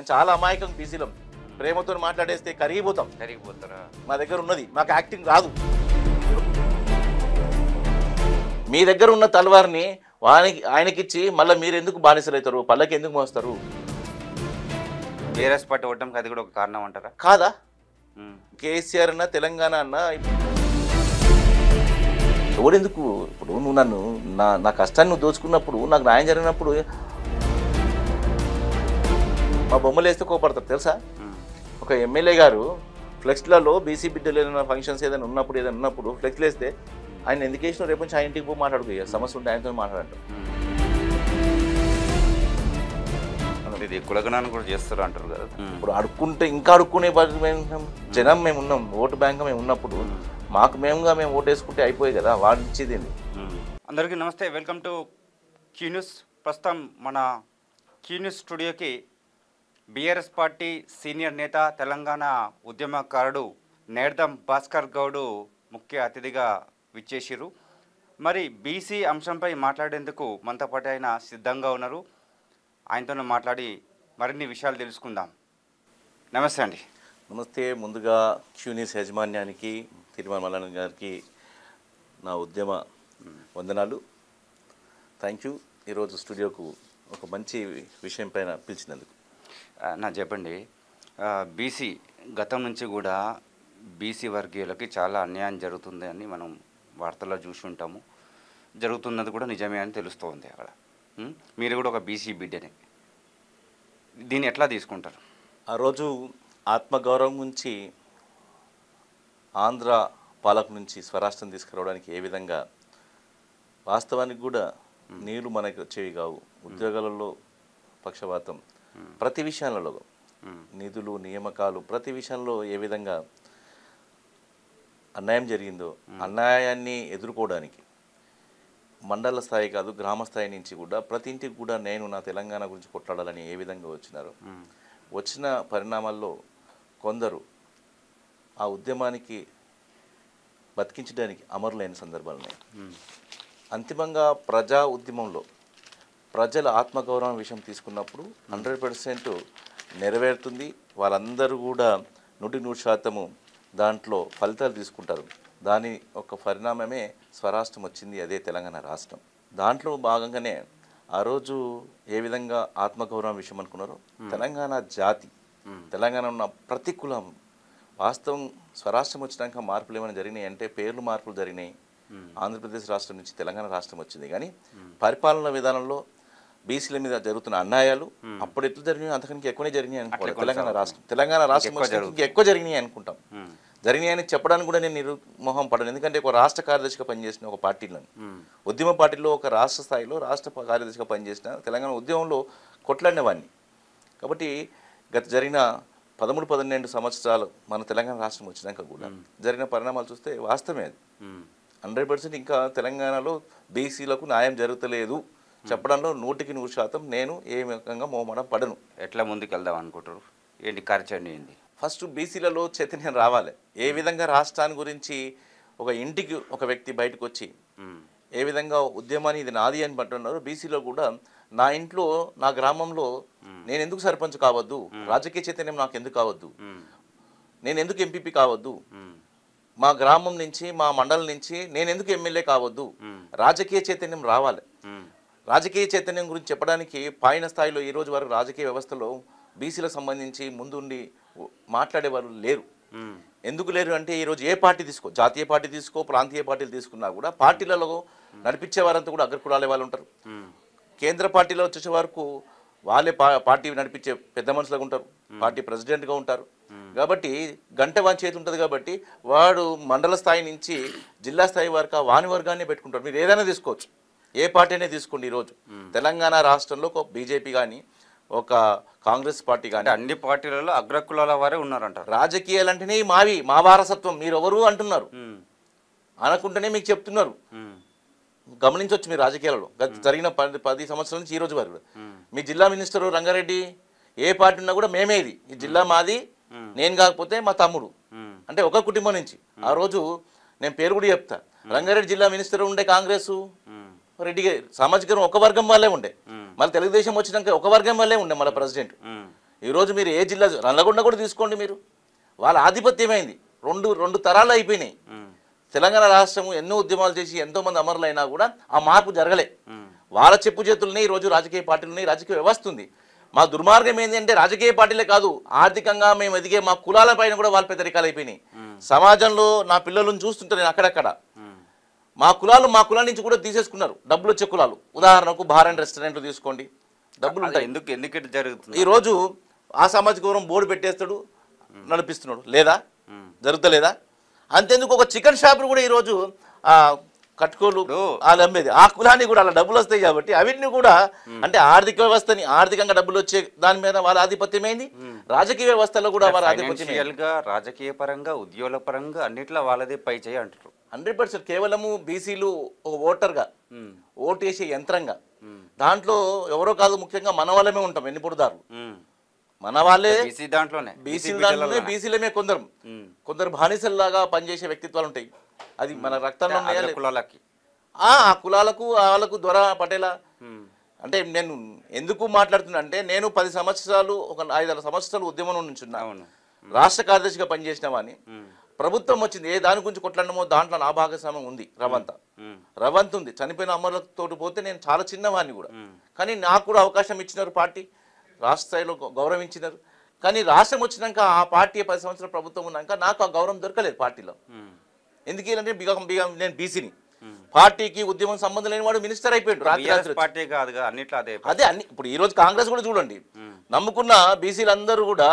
మేము చాలా అమాయకం బీసీలం, ప్రేమతో మాట్లాడేస్తే కరిగిపోతారా? మా దగ్గర ఉన్నది, మాకు యాక్టింగ్ రాదు. మీ దగ్గర ఉన్న తలవారిని ఆయనకిచ్చి మళ్ళీ మీరు ఎందుకు బానిసలు అవుతారు, పల్లకి ఎందుకు మోస్తారు? బీఆర్ఎస్ పార్టీ ఓటమికి అది కూడా ఒక కారణం అంటారా? కాదా? కేసీఆర్ అన్న తెలంగాణ అన్న ఎవరెందుకు? ఇప్పుడు నువ్వు నన్ను నా కష్టాన్ని నువ్వు దోచుకున్నప్పుడు, నాకు న్యాయం జరిగినప్పుడు మా బొమ్మలు వేస్తే కోపడతారు తెలుసా? ఒక ఎమ్మెల్యే గారు ఫ్లెక్స్లలో బీసీ బిడ్డలు ఏదైనా ఫంక్షన్స్ ఏదైనా ఉన్నప్పుడు ఫ్లెక్స్లు వేస్తే ఆయన ఎందుకు వేసినా రేపు నుంచి ఆయన ఇంటికి పోయి మాట్లాడుకో, సమస్య ఉంటే ఆయనతో మాట్లాడంటారు. ఇది కులగణాన్ని కూడా చేస్తారు అంటారు కదా. ఇప్పుడు అడుక్కుంటే ఇంకా అడుక్కునే జనం మేము ఉన్నాం, ఓటు బ్యాంక్ మేము ఉన్నప్పుడు మాకు మేము ఓటు వేసుకుంటే అయిపోయి కదా, వాడు ఇచ్చేది. అందరికీ నమస్తే, వెల్కమ్ టు క్యూ న్యూస్. ప్రస్తుతం మన క్యూ న్యూస్ స్టూడియోకి బీఆర్ఎస్ పార్టీ సీనియర్ నేత, తెలంగాణ ఉద్యమకారుడు నేర్దం భాస్కర్ గౌడ్ ముఖ్య అతిథిగా విచ్చేసిరు. మరి బీసీ అంశంపై మాట్లాడేందుకు మనతో పాటు ఆయన సిద్ధంగా ఉన్నారు. ఆయనతో మాట్లాడి మరిన్ని విషయాలు తెలుసుకుందాం. నమస్తే అండి. నమస్తే. ముందుగా క్యూ న్యూస్ యాజమాన్యానికి, తిరుమల మల్లన్న గారికి నా ఉద్యమ వందనాలు. Thank you. ఈరోజు స్టూడియోకు ఒక మంచి విషయం పైన పిలిచినందుకు. నాకు చెప్పండి, బీసీ గతం నుంచి కూడా బీసీ వర్గీయులకి చాలా అన్యాయం జరుగుతుంది అని మనం వార్తల్లో చూసి ఉంటాము. జరుగుతున్నది కూడా నిజమే అని తెలుస్తుంది అక్కడ. మీరు కూడా ఒక బీసీ బిడ్డనే, దీన్ని ఎట్లా తీసుకుంటారు? ఆ రోజు ఆత్మగౌరవం నుంచి ఆంధ్ర పాలక నుంచి స్వరాష్ట్రం తీసుకురావడానికి ఏ విధంగా, వాస్తవానికి కూడా నీళ్లు మనకు వచ్చేవి కావు, ఉద్యోగాలలో పక్షపాతం, ప్రతి విషయాలలో నిధులు నియామకాలు ప్రతి విషయంలో ఏ విధంగా అన్యాయం జరిగిందో, అన్యాయాన్ని ఎదుర్కోవడానికి మండల స్థాయి కాదు గ్రామ స్థాయి నుంచి కూడా ప్రతి ఇంటికి కూడా నేను నా తెలంగాణ గురించి కొట్లాడాలని ఏ విధంగా వచ్చినారో, వచ్చిన పరిణామాల్లో కొందరు ఆ ఉద్యమానికి బతికించడానికి అమరులైన సందర్భాలున్నాయి. అంతిమంగా ప్రజా ఉద్యమంలో ప్రజల ఆత్మగౌరవం విషయం తీసుకున్నప్పుడు 100% నెరవేరుతుంది. వాళ్ళందరూ కూడా 100% దాంట్లో ఫలితాలు తీసుకుంటారు. దాని ఒక పరిణామమే స్వరాష్ట్రం వచ్చింది, అదే తెలంగాణ రాష్ట్రం. దాంట్లో భాగంగానే ఆ రోజు ఏ విధంగా ఆత్మగౌరవం విషయం అనుకున్నారో, తెలంగాణ జాతి, తెలంగాణ ఉన్న ప్రతి కులం, వాస్తవం స్వరాష్ట్రం వచ్చినాక మార్పులు ఏమైనా జరిగినాయి అంటే పేర్లు మార్పులు జరిగినాయి. ఆంధ్రప్రదేశ్ రాష్ట్రం నుంచి తెలంగాణ రాష్ట్రం వచ్చింది, కానీ పరిపాలన విధానంలో బీసీల మీద జరుగుతున్న అన్యాయాలు అప్పుడు ఎట్లు జరిగినాయి అంతకనికి ఎక్కువనే జరిగినాయి అనుకోవాలి. తెలంగాణ రాష్ట్రం ఎక్కువ జరిగినాయి అనుకుంటాం. జరిగినాయని చెప్పడానికి కూడా నేను మొహం పడను. ఎందుకంటే ఒక రాష్ట్ర కార్యదర్శిగా పనిచేసిన ఒక పార్టీలను, ఉద్యమ పార్టీలో ఒక రాష్ట్ర స్థాయిలో రాష్ట్ర కార్యదర్శిగా పనిచేసిన తెలంగాణ ఉద్యమంలో కొట్లాడిన వాడిని. కాబట్టి గత జరిగిన 13-12 సంవత్సరాలు మన తెలంగాణ రాష్ట్రం వచ్చినాక కూడా జరిగిన పరిణామాలు చూస్తే వాస్తవమే అది. 100% ఇంకా తెలంగాణలో బీసీలకు న్యాయం జరుగుతలేదు చెప్పడంలో 100% నేను ఏ విధంగా మోమడం పడను. ఎట్లా ముందుకు వెళ్దాం అనుకుంటారు? ఏంటి కార్యాచరణ ఏంది? ఫస్ట్ బీసీలలో చైతన్యం రావాలి. ఏ విధంగా రాష్ట్రాన్ని గురించి ఒక ఇంటికి ఒక వ్యక్తి బయటకు వచ్చి ఏ విధంగా ఉద్యమాన్ని ఇది నాది అని పట్టున్నారు, బీసీలో కూడా నా ఇంట్లో నా గ్రామంలో నేను ఎందుకు సర్పంచ్ కావద్దు, రాజకీయ చైతన్యం నాకు ఎందుకు కావద్దు, నేను ఎందుకు ఎంపీపీ కావద్దు, మా గ్రామం నుంచి మా మండలం నుంచి నేను ఎందుకు ఎమ్మెల్యే కావద్దు, రాజకీయ చైతన్యం రావాలి. రాజకీయ చైతన్యం గురించి చెప్పడానికి పైన స్థాయిలో ఈ రోజు వరకు రాజకీయ వ్యవస్థలో బీసీలకు సంబంధించి ముందుండి మాట్లాడేవారు లేరు. ఎందుకు లేరు అంటే ఈరోజు ఏ పార్టీ తీసుకో, జాతీయ పార్టీ తీసుకో, ప్రాంతీయ పార్టీలు తీసుకున్నా కూడా పార్టీలలో నడిపించేవారంతా కూడా అగ్రకులాలే వాళ్ళు ఉంటారు. కేంద్ర పార్టీలో వచ్చే వరకు వాళ్ళే పార్టీ నడిపించే పెద్ద మనుషులుగా ఉంటారు, పార్టీ ప్రెసిడెంట్గా ఉంటారు. కాబట్టి గంట వాని చేతి ఉంటుంది కాబట్టి వాడు మండల స్థాయి నుంచి జిల్లా స్థాయి వరకు వాని వర్గాన్ని పెట్టుకుంటారు. మీరు ఏదైనా తీసుకోవచ్చు, ఏ పార్టీ అయినా తీసుకోండి. ఈరోజు తెలంగాణ రాష్ట్రంలో ఒక బీజేపీ కానీ ఒక కాంగ్రెస్ పార్టీ కానీ అన్ని పార్టీలలో అగ్రకులాల వారే ఉన్నారంటారు. రాజకీయాలు అంటేనే మావి, మా వారసత్వం, మీరు ఎవరు అంటున్నారు అనుకుంటేనే మీకు చెప్తున్నారు. గమనించవచ్చు మీరు రాజకీయాలలో జరిగిన 10 సంవత్సరాల నుంచి ఈ రోజు వరకు. మీ జిల్లా మినిస్టర్ రంగారెడ్డి ఏ పార్టీ ఉన్నా కూడా మేమేది, ఈ జిల్లా మాది, నేను కాకపోతే మా తమ్ముడు, అంటే ఒక కుటుంబం నుంచి. ఆ రోజు నేను పేరు కూడా చెప్తా, రంగారెడ్డి జిల్లా మినిస్టర్ ఉండే కాంగ్రెస్ రెడ్డి సామాజిక ఒక వర్గం వాళ్ళే ఉండే, మళ్ళీ తెలుగుదేశం వచ్చినాక ఒక వర్గం వల్లే ఉండే మళ్ళీ ప్రెసిడెంట్. ఈరోజు మీరు ఏ జిల్లా నల్లగొండ కూడా తీసుకోండి మీరు, వాళ్ళ ఆధిపత్యమైంది. రెండు తరాలు అయిపోయినాయి. తెలంగాణ రాష్ట్రం ఎన్నో ఉద్యమాలు చేసి ఎంతోమంది అమరులైనా కూడా ఆ మార్పు జరగలే. వాళ్ళ చెప్పు చేతుల్ని ఈరోజు రాజకీయ పార్టీలని రాజకీయ వ్యవస్థ ఉంది. మా దుర్మార్గం ఏంటి అంటే రాజకీయ పార్టీలే కాదు, ఆర్థికంగా మేము ఎదిగే మా కులాల పైన కూడా వాళ్ళు పెద్దరికాలు అయిపోయినాయి. సమాజంలో నా పిల్లలను చూస్తుంటే నేను అక్కడక్కడ మా కులాల నుంచి కూడా తీసేసుకున్నారు డబ్బులు వచ్చే కులాలు. ఉదాహరణకు బార్ అండ్ రెస్టారెంట్లు తీసుకోండి, డబ్బులు ఉంటాయి. ఎందుకు జరుగుతుంది? ఈరోజు ఆ సామాజిక వర్గం బోర్డు పెట్టేస్తాడు, నడిపిస్తున్నాడు, లేదా జరుగుతలేదా? అంతెందుకు ఒక చికెన్ షాపులు కూడా ఈరోజు కట్టుకోలు వాళ్ళు అమ్మేది ఆ కులాన్ని కూడా అలా డబ్బులు వస్తాయి కాబట్టి అవిటిని కూడా అంటే ఆర్థిక వ్యవస్థని ఆర్థికంగా డబ్బులు వచ్చే దాని మీద వాళ్ళ ఆధిపత్యమైంది. రాజకీయ వ్యవస్థలో కూడా వాళ్ళ ఆధిపత్యం, రాజకీయ పరంగా ఉద్యోగ పరంగా అన్నిట్లో వాళ్ళదే పై చేయి అంటారు. 100% కేవలము బీసీలు ఒక ఓటర్గా ఓటేసే యంత్రంగా దాంట్లో ఎవరో కాదు, ముఖ్యంగా మన వాళ్ళమే ఉంటాం. ఎన్నిపుడుదారులు మన వాళ్ళే, బీసీలమే కొందరు బానిసల్లాగా పనిచేసే వ్యక్తిత్వాలు ఉంటాయి. అది మన రక్తంలో కులాలకి ఆ కులాలకు వాళ్ళకు దొర పటేల అంటే నేను ఎందుకు మాట్లాడుతున్నా అంటే నేను 10 సంవత్సరాలు ఒక 5-6 సంవత్సరాలు ఉద్యమం నుంచున్నా, రాష్ట్ర కార్యదర్శిగా పనిచేసిన వాడిని. ప్రభుత్వం వచ్చింది, ఏ దాని గురించి కొట్లాడమో దాంట్లో నా భాగస్వామ్యం ఉంది. రవంత్ ఉంది. చనిపోయిన అమరులతో పోతే నేను చాలా చిన్నవాడిని కూడా, కానీ నాకు కూడా అవకాశం ఇచ్చినారు పార్టీ, రాష్ట్ర స్థాయిలో గౌరవించినారు. కానీ రాష్ట్రం వచ్చినాక ఆ పార్టీ 10 సంవత్సరాల ప్రభుత్వం ఉన్నాక నాకు ఆ గౌరవం దొరకలేదు పార్టీలో. ఎందుకంటే నేను బీసీని, పార్టీకి ఉద్యమం సంబంధం లేని వాడు మినిస్టర్ అయిపోయాడు. అదే అన్ని ఇప్పుడు ఈ రోజు కాంగ్రెస్ కూడా చూడండి, నమ్ముకున్న బీసీలందరూ కూడా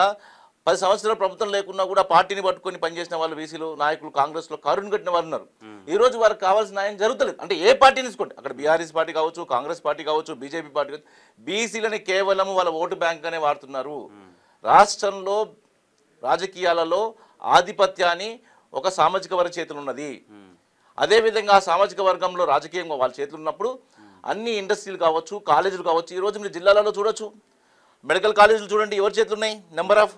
10 సంవత్సరాల ప్రభుత్వం లేకున్నా కూడా పార్టీని పట్టుకొని పనిచేసిన వాళ్ళు బీసీలు నాయకులు కాంగ్రెస్ లో కరుణ కట్టిన వాళ్ళు ఉన్నారు. ఈ రోజు వారికి కావాల్సిన న్యాయం జరుగుతలేదు. అంటే ఏ పార్టీని తీసుకోండి, అక్కడ బీఆర్ఎస్ పార్టీ కావచ్చు, కాంగ్రెస్ పార్టీ కావచ్చు, బీజేపీ పార్టీ కావచ్చు, బీసీలని కేవలం వాళ్ళ ఓటు బ్యాంక్ అనే వాడుతున్నారు. రాష్ట్రంలో రాజకీయాలలో ఆధిపత్యాన్ని ఒక సామాజిక వర్గ చేతులు ఉన్నది. అదేవిధంగా ఆ సామాజిక వర్గంలో రాజకీయంగా వాళ్ళ చేతులు ఉన్నప్పుడు అన్ని ఇండస్ట్రీలు కావచ్చు, కాలేజీలు కావచ్చు. ఈరోజు మీరు జిల్లాలలో చూడొచ్చు, మెడికల్ కాలేజీలు చూడండి ఎవరి చేతులు ఉన్నాయి, నెంబర్ ఆఫ్.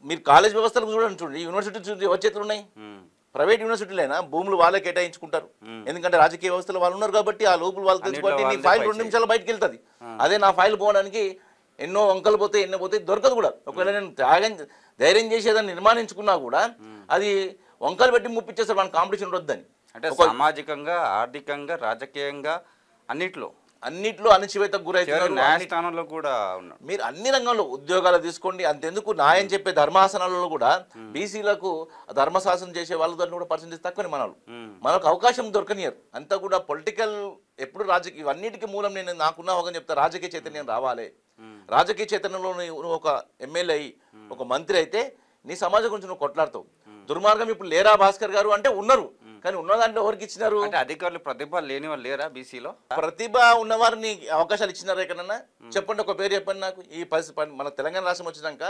మీరు కాలేజ్ వ్యవస్థలకు చూడండి, యూనివర్సిటీ ఎవరి చేతులు ఉన్నాయి, ప్రైవేట్ యూనివర్సిటీలైనా భూములు వాళ్ళే కేటాయించుకుంటారు. ఎందుకంటే రాజకీయ వ్యవస్థలో వాళ్ళు ఉన్నారు కాబట్టి ఆ లోపులు వాళ్ళు తెలుసుకోబట్టి నీ ఫైల్ 2 నిమిషాలు బయటకు వెళ్తుంది. అదే నా ఫైల్ పోవడానికి ఎన్నో వంకలు పోతే ఎన్నో పోతే దొరకదు కూడా. ఒకవేళ నేను ధైర్యం చేసేదాన్ని నిర్మాణించుకున్నా కూడా అది వంకలు పెట్టి ముప్పించేస్తారు, మన కాంపిటీషన్ వద్దని. అంటే సామాజికంగా, ఆర్థికంగా, రాజకీయంగా అన్నిట్లో అణచివేతకు గురైతున్నారు. న్యాయస్థానంలో కూడా ఉన్నారు. మీరు అన్ని రంగంలో ఉద్యోగాలు తీసుకోండి, అంతెందుకు న్యాయం చెప్పే ధర్మాసనాలలో కూడా బీసీలకు ధర్మశాసనం చేసే వాళ్ళ దాన్ని కూడా పర్సెంటేజ్ తక్కువని మనకు అవకాశం దొరకనియరు. అంతా కూడా పొలిటికల్ ఎప్పుడు రాజకీయ ఇవన్నిటికీ మూలం నేను నాకున్న ఒక చెప్తా, రాజకీయ చైతన్యం రావాలి. రాజకీయ చైతన్యంలో నువ్వు ఒక ఎమ్మెల్యే అయ్యి ఒక మంత్రి అయితే నీ సమాజం గురించి నువ్వు కొట్లాడతావు. దుర్మార్గం ఇప్పుడు లేరా భాస్కర్ గారు అంటే ఉన్నారు, కానీ ఉన్న దాంట్లో ఎవరికి ఇచ్చినారు? అంటే అధికారులు ప్రతిభ లేని వాళ్ళు లేరా బీసీలో? ప్రతిభ ఉన్నవారిని అవకాశాలు ఇచ్చినారు ఎక్కడన్నా చెప్పండి, ఒక పేరు చెప్పండి నాకు. ఈ మన తెలంగాణ రాష్ట్రం వచ్చినాక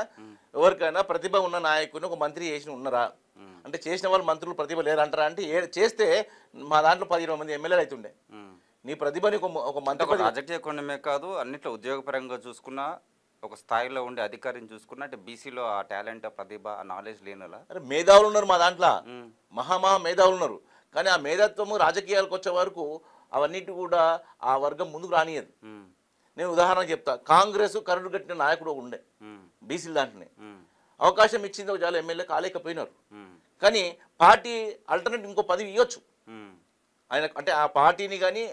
ఎవరికైనా ప్రతిభ ఉన్న నాయకుని ఒక మంత్రి చేసిన ఉన్నారా అంటే? చేసిన వాళ్ళు మంత్రులు ప్రతిభ లేరంటారా అంటే? చేస్తే మా దాంట్లో 10-20 మంది ఎమ్మెల్యేలు అవుతుండే. నీ ప్రతిభని ఒక మంత్రి రాజకీయ కోణమే కాదు, అన్నిట్లో ఉద్యోగపరంగా చూసుకున్నా ఒక స్థాయిలో ఉండే అధికారిని చూసుకున్నా అంటే బీసీలో ఆ టాలెంట్, ప్రతిభ, ఆ నాలెడ్జ్ లేనిలా మేధావులు ఉన్నారు మా దాంట్లో, మహా మేధావులు ఉన్నారు. కానీ ఆ మేధాత్వము రాజకీయాలకు వచ్చే వరకు అవన్నిటి కూడా ఆ వర్గం ముందుకు రానియదు. నేను ఉదాహరణ చెప్తా, కాంగ్రెస్ కరుడు కట్టిన నాయకుడు ఉండే బీసీల దాంట్లోనే. అవకాశం ఇచ్చింది ఒక చాలా ఎమ్మెల్యే కాలేకపోయినారు. కానీ పార్టీ ఆల్టర్నేట్ ఇంకో పదవి ఇవ్వచ్చు ఆయన, అంటే ఆ పార్టీని కానీ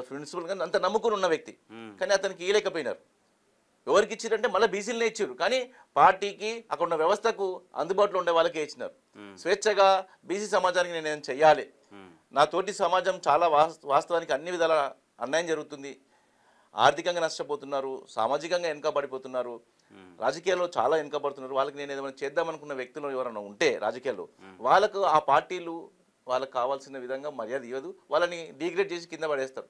ప్రిన్సిపల్ కానీ అంత నమ్ముకుని ఉన్న వ్యక్తి, కానీ అతనికి ఇవ్వలేకపోయినారు. ఎవరికి ఇచ్చారంటే మళ్ళీ బీసీలనే ఇచ్చారు, కానీ పార్టీకి అక్కడ ఉన్న వ్యవస్థకు అందుబాటులో ఉండే వాళ్ళకే ఇచ్చినారు. స్వేచ్ఛగా బీసీ సమాజానికి నేను చెయ్యాలి, నా తోటి సమాజం చాలా వాస్తవానికి అన్ని విధాల అన్యాయం జరుగుతుంది, ఆర్థికంగా నష్టపోతున్నారు, సామాజికంగా వెనుకబడిపోతున్నారు, రాజకీయాల్లో చాలా వెనుకబడుతున్నారు. వాళ్ళకి నేను ఏదైనా చేద్దామనుకున్న వ్యక్తులు ఎవరైనా ఉంటే రాజకీయాల్లో వాళ్ళకు ఆ పార్టీలు వాళ్ళకి కావాల్సిన విధంగా మర్యాద ఇవ్వదు, వాళ్ళని డిగ్రేడ్ చేసి కింద పడేస్తారు.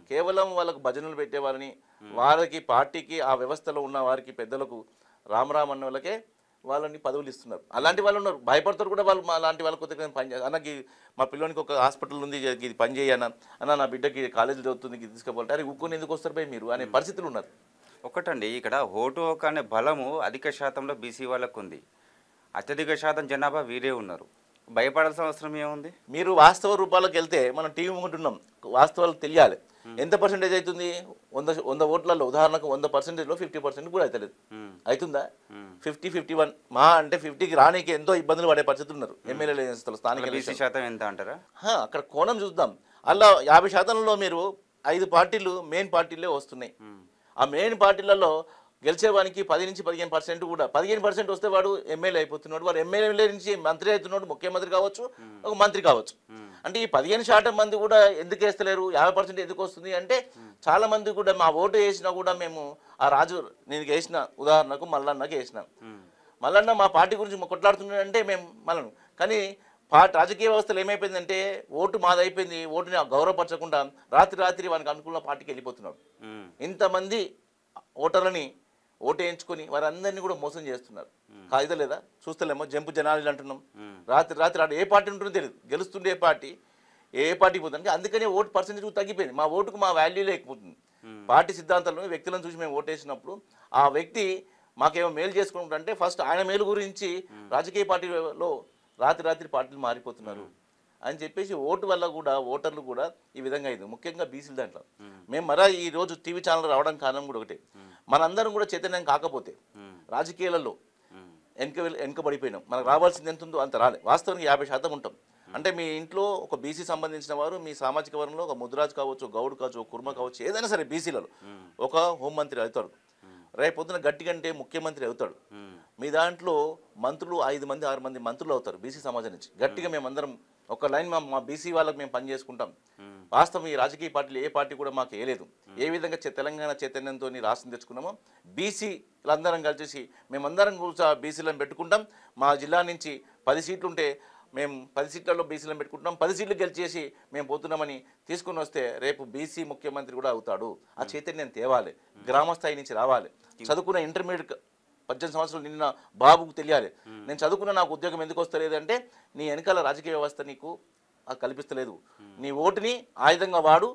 కేవలం వాళ్ళకు భజనలు పెట్టే వాళ్ళని, వాళ్ళకి పార్టీకి ఆ వ్యవస్థలో ఉన్న వారికి పెద్దలకు రామరామ్ అన్న వాళ్ళకే వాళ్ళని పదవులు ఇస్తున్నారు. అలాంటి వాళ్ళు ఉన్నారు, భయపడతారు కూడా వాళ్ళు. అలాంటి వాళ్ళకి కొద్దిగా పని చేయాలి అన్నకి, మా పిల్లోనికి ఒక హాస్పిటల్ ఉంది, ఇది పని చేయనా అన్న, నా బిడ్డకి కాలేజీలో చదువుతుంది, ఇది తీసుకుపోవాలి, అరే ఉక్కుని ఎందుకు వస్తారు పోయి మీరు అనే పరిస్థితులు ఉన్నారు. ఒకటండి, ఇక్కడ ఓటు హక్కు అనే బలము అధిక శాతంలో బీసీ వాళ్ళకు ఉంది, అత్యధిక శాతం జనాభా వీరే ఉన్నారు. భయపడాల్సిన అవసరం ఏముంది? మీరు వాస్తవ రూపాలకు వెళ్తే మనం టీవీ ముందుంటున్నాం, వాస్తవాలు తెలియాలి. ఎంత పర్సెంటేజ్ అవుతుంది? 100 ఓట్లలో ఉదాహరణకు 100%లో 50% కూడా అవుతలేదు. అవుతుందా? 50-51 మా అంటే 50కి రానికి ఎంతో ఇబ్బందులు పడే పరిస్థితులు ఉన్నారు ఎమ్మెల్యేల స్థానిక బీసీ శాతం ఎంత అంటారా? అక్కడ కోణం చూద్దాం. అలా 50%లో మీరు 5 పార్టీలు మెయిన్ పార్టీలే వస్తున్నాయి. ఆ మెయిన్ పార్టీలలో గెలిచేవానికి 10-15% కూడా 15% వస్తే వాడు ఎమ్మెల్యే అయిపోతున్నాడు. వాడు ఎమ్మెల్యే నుంచి మంత్రి అవుతున్నాడు, ముఖ్యమంత్రి కావచ్చు, ఒక మంత్రి కావచ్చు. అంటే ఈ 15% మంది కూడా ఎందుకు వేస్తలేరు? 50% ఎందుకు వస్తుంది అంటే చాలా మంది కూడా మా ఓటు వేసినా కూడా మేము ఆ రాజు నేను వేసిన ఉదాహరణకు మల్లన్నకి వేసినాం. మల్లన్న మా పార్టీ గురించి కొట్లాడుతున్నాడంటే మేము మళ్ళను. కానీ రాజకీయ వ్యవస్థలు ఏమైపోయిందంటే ఓటు మాది అయిపోయింది, ఓటుని గౌరవపరచకుండా రాత్రి వానికి అనుకూల పార్టీకి వెళ్ళిపోతున్నాడు. ఇంతమంది ఓటర్లని ఓటు వేయించుకొని వారందరినీ కూడా మోసం చేస్తున్నారు. కాగితం లేదా చూస్తలేమో జంపు జనాలు అంటున్నాం. రాత్రి ఆడ ఏ పార్టీ ఉంటుందో తెలియదు, గెలుస్తుండే పార్టీ ఏ పార్టీకి పోతుంది. అందుకనే ఓటు పర్సెంటేజ్ తగ్గిపోయింది. మా ఓటుకు మా వాల్యూ లేకపోతుంది. పార్టీ సిద్ధాంతాలను వ్యక్తులను చూసి మేము ఓటేసినప్పుడు ఆ వ్యక్తి మాకేమో మేలు చేసుకుంటుంటే ఫస్ట్ ఆయన మేలు గురించి రాజకీయ పార్టీలో రాత్రి పార్టీలు మారిపోతున్నారు అని చెప్పేసి ఓటు వల్ల కూడా ఓటర్లు కూడా ఈ విధంగా అయింది. ముఖ్యంగా బీసీల దాంట్లో మేము ఈ రోజు టీవీ ఛానల్ రావడానికి కారణం కూడా ఒకటే, మనందరం కూడా చైతన్యం కాకపోతే రాజకీయాలలో వెనుకబడిపోయినాం. మనకు రావాల్సింది ఎంత ఉందో అంత రాలే. వాస్తవానికి 50% ఉంటాం. అంటే మీ ఇంట్లో ఒక బీసీ సంబంధించిన వారు మీ సామాజిక వర్గంలో ఒక ముద్రాజ్ కావచ్చు, గౌడ్ కావచ్చు, కుర్మ కావచ్చు, ఏదైనా సరే బీసీలలో ఒక హోంమంత్రి అవుతాడు, రేపు పొద్దున గట్టి కంటే ముఖ్యమంత్రి అవుతాడు. మీ దాంట్లో మంత్రులు 5 మంది 6 మంది మంత్రులు అవుతారు బీసీ సమాజం నుంచి. గట్టిగా మేమందరం ఒక లైన్ మా బీసీ వాళ్ళకి మేము పని చేసుకుంటాం. వాస్తవం ఈ రాజకీయ పార్టీలు ఏ పార్టీ కూడా మాకు వేయలేదు. ఏ విధంగా తెలంగాణ చైతన్యంతో రాష్ట్రం తెచ్చుకున్నామో బీసీలందరం కలిసి మేమందరం కూర్చో బీసీలను పెట్టుకుంటాం. మా జిల్లా నుంచి 10 సీట్లు ఉంటే మేము 10 సీట్లలో బీసీలను పెట్టుకుంటున్నాం. 10 సీట్లు గెలిచేసి మేము పోతున్నామని తీసుకుని వస్తే రేపు బీసీ ముఖ్యమంత్రి కూడా అవుతాడు. ఆ చైతన్యం తేవాలి, గ్రామ స్థాయి నుంచి రావాలి. చదువుకున్న ఇంటర్మీడియట్ 18 సంవత్సరాలు నిన్న బాబుకు తెలియాలి, నేను చదువుకున్న నాకు ఉద్యోగం ఎందుకు వస్తలేదు అంటే నీ వెనకాల రాజకీయ వ్యవస్థ నీకు కల్పిస్తలేదు. నీ ఓటుని ఆయుధంగా వాడు,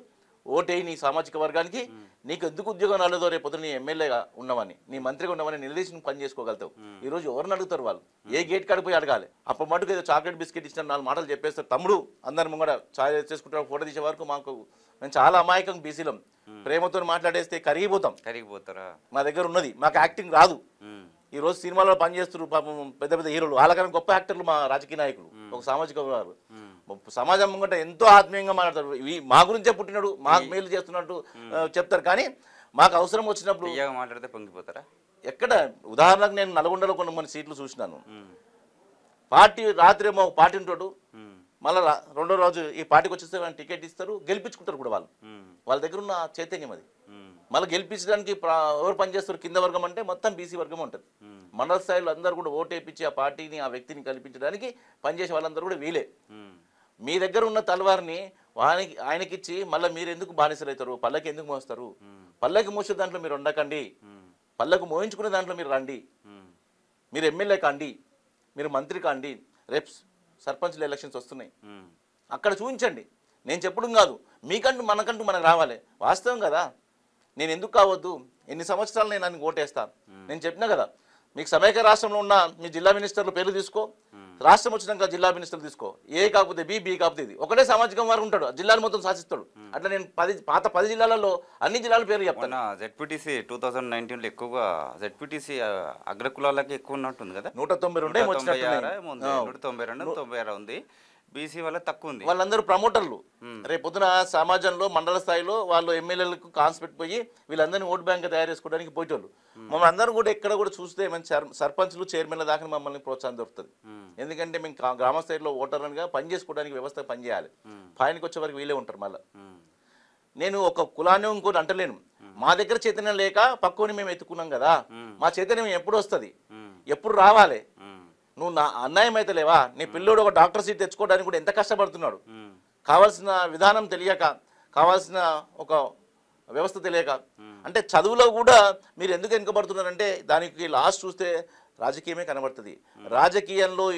ఓటేయి నీ సామాజిక వర్గానికి. నీకు ఎందుకు ఉద్యోగం రాలేదో రేపు పొద్దున నీ ఎమ్మెల్యేగా ఉన్నామని, నీ మంత్రిగా ఉన్నామని నిలదీసి పని చేసుకోగలుగుతావు. ఈ రోజు ఎవరిని అడుగుతారు? వాళ్ళు ఏ గేట్ కాడికి పోయి అడగాలి. అప్పుడు మటుకు ఏదో చాక్లెట్ బిస్కెట్ ఇచ్చిన 4 మాటలు చెప్పేస్తారు. తమ్ముడు అందరి ముంగడ ఛాయ్ చేసుకుంటారు, ఫోటో తీసే వరకు మేము చాలా అమాయకం బీసీలం. ప్రేమతో మాట్లాడేస్తే కరిగిపోతారా? మా దగ్గర ఉన్నది, మాకు యాక్టింగ్ రాదు. ఈ రోజు సినిమాలో పనిచేస్తున్నారు పాపం పెద్ద పెద్ద హీరోలు, వాళ్ళకన్నా గొప్ప యాక్టర్లు మా రాజకీయ నాయకులు, ఒక సామాజిక వారు. సమాజం ముంగట ఎంతో ఆత్మీయంగా మాట్లాడతారు. మా గురించే పుట్టినాడు, మాకు మేలు చేస్తున్నట్టు చెప్తారు. కానీ మాకు అవసరం వచ్చినప్పుడు మాట్లాడితే పొంగిపోతారా? ఎక్కడ ఉదాహరణకు నేను నల్గొండలో కొన్ని సీట్లు చూసినాను. పార్టీ రాత్రి ఏమో పార్టీ ఉంటాడు, మళ్ళీ రెండో రోజు ఈ పార్టీకి వచ్చేస్తే వాళ్ళు టికెట్ ఇస్తారు, గెలిపించుకుంటారు కూడా వాళ్ళు. వాళ్ళ దగ్గర ఉన్న చైతన్యం అది. మళ్ళీ గెలిపించడానికి ఎవరు పనిచేస్తారు? కింద వర్గం అంటే మొత్తం బీసీ వర్గం ఉంటుంది. మండల స్థాయిలో అందరూ కూడా ఓటేపించి ఆ పార్టీని ఆ వ్యక్తిని కల్పించడానికి పనిచేసే వాళ్ళందరూ కూడా వీలే. మీ దగ్గర ఉన్న తలవారిని ఆయనకిచ్చి మళ్ళీ మీరు ఎందుకు బానిసలు అవుతారు? పల్లకి ఎందుకు మోస్తారు? పల్లకి మోసే దాంట్లో మీరు ఉండకండి, పల్లకు మోయించుకునే దాంట్లో మీరు రండి. మీరు ఎమ్మెల్యే కాండి, మీరు మంత్రి కాండి. రేపు సర్పంచ్ల ఎలక్షన్స్ వస్తున్నాయి, అక్కడ చూపించండి. నేను చెప్పడం కాదు, మీకంటూ మనకు రావాలి. వాస్తవం కదా, నేను ఎందుకు కావద్దు? ఎన్ని సంవత్సరాలు నేను నన్ను ఓటేస్తాను. నేను చెప్పినా కదా, మీకు సమైక్య రాష్ట్రంలో ఉన్న మీ జిల్లా మినిస్టర్లు పేర్లు తీసుకో, రాష్ట్రం వచ్చినాక జిల్లా మినిస్టర్లు తీసుకో. ఏ కాకపోతే బి కాకపోతే ఇది ఒకటే సామాజికం వారు ఉంటాడు, జిల్లాను మొత్తం శాసిస్తాడు. అట్లా నేను పాత 10 జిల్లాలలో అన్ని జిల్లాల పేర్లు చెప్తాను. జెడ్పీటీసీ 2019లో ఎక్కువగా జెడ్పీటీసీ అగ్రకులాలకి ఎక్కువ ఉన్నట్టుంది కదా, 192 192 ఉంది. బీసీ వల్ల తక్కువ ఉంది. వాళ్ళందరూ ప్రమోటర్లు. రేపు పొద్దున సమాజంలో మండల స్థాయిలో వాళ్ళు ఎమ్మెల్యేలకు కాన్స్ పెట్టిపోయి వీళ్ళందరినీ ఓటు బ్యాంక్ తయారు చేసుకోవడానికి పోయేటోళ్ళు. మమ్మల్ని అందరూ కూడా ఎక్కడ కూడా చూస్తే సర్పంచ్లు చైర్మన్ల దాకా మమ్మల్ని ప్రోత్సాహం దొరుకుతుంది. ఎందుకంటే మేము గ్రామ స్థాయిలో ఓటర్లుగా పని చేసుకోవడానికి వ్యవస్థ పనిచేయాలి. పైనకి వచ్చే వరకు వీళ్ళే ఉంటారు. మళ్ళీ నేను ఒక కులాన్ని ఇంకోటి అంటలేను. మా దగ్గర చైతన్యం లేక పక్కుని మేము ఎత్తుకున్నాం కదా, మా చైతన్యం ఎప్పుడు వస్తుంది, ఎప్పుడు రావాలి? నువ్వు నా అన్యాయం అయితే లేవా? నీ పిల్లోడు ఒక డాక్టర్ సీట్ తెచ్చుకోవడానికి కూడా ఎంత కష్టపడుతున్నాడు. కావాల్సిన విధానం తెలియక, కావాల్సిన ఒక వ్యవస్థ తెలియక. అంటే చదువులో కూడా మీరు ఎందుకు వెనుకబడుతున్నారంటే దానికి లాస్ట్ చూస్తే రాజకీయమే కనబడుతుంది. రాజకీయంలో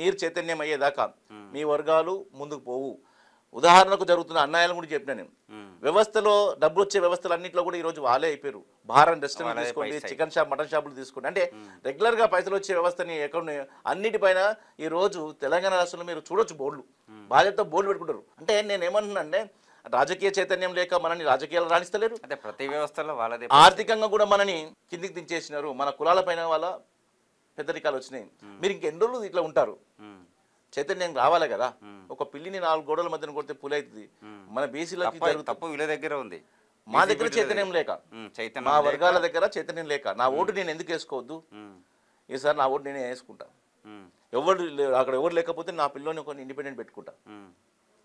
మీరు చైతన్యం అయ్యేదాకా మీ వర్గాలు ముందుకు పోవు. ఉదాహరణకు జరుగుతున్న అన్యాయాలను కూడా చెప్పినా నేను. వ్యవస్థలో డబ్బులు వచ్చే వ్యవస్థలు అన్నింటిలో కూడా ఈరోజు వాళ్ళే అయిపోయారు. భారత్ రెస్టారెంట్ తీసుకోండి, చికెన్ షాప్, మటన్ షాపులు తీసుకోండి, అంటే రెగ్యులర్గా పైసలు వచ్చే వ్యవస్థని ఎక్కడ అన్నిటిపైన ఈరోజు తెలంగాణ రాష్ట్రంలో మీరు చూడొచ్చు బోర్డులు, బాధ్యతతో బోర్డులు పెట్టుకుంటారు. అంటే నేను ఏమంటున్నా అంటే రాజకీయ చైతన్యం లేక మనని రాజకీయాలు రాణిస్తలేరు. అంటే ప్రతి వ్యవస్థలో వాళ్ళదే ఆర్థికంగా కూడా మనని కిందికి దించేసినారు. మన కులాల పైన వాళ్ళ పెద్దరికాలు వచ్చినాయి. మీరు ఇంకెన్ని రోజులు ఇట్లా ఉంటారు? చైతన్యం రావాలి కదా. ఒక పిల్లిని 4 గోడల మధ్యన కొడితే పులి అవుతుంది. మన బీసీలకి తప్పు వీళ్ళ దగ్గర ఉంది. మా దగ్గర చైతన్యం లేక, మా వర్గాల దగ్గర చైతన్యం లేక నా ఓటు నేను ఎందుకు వేసుకోవద్దు? ఈసారి నా ఓటు నేనే వేసుకుంటా. అక్కడ ఎవరు లేకపోతే నా పిల్లని ఒక ఇండిపెండెంట్ పెట్టుకుంటా.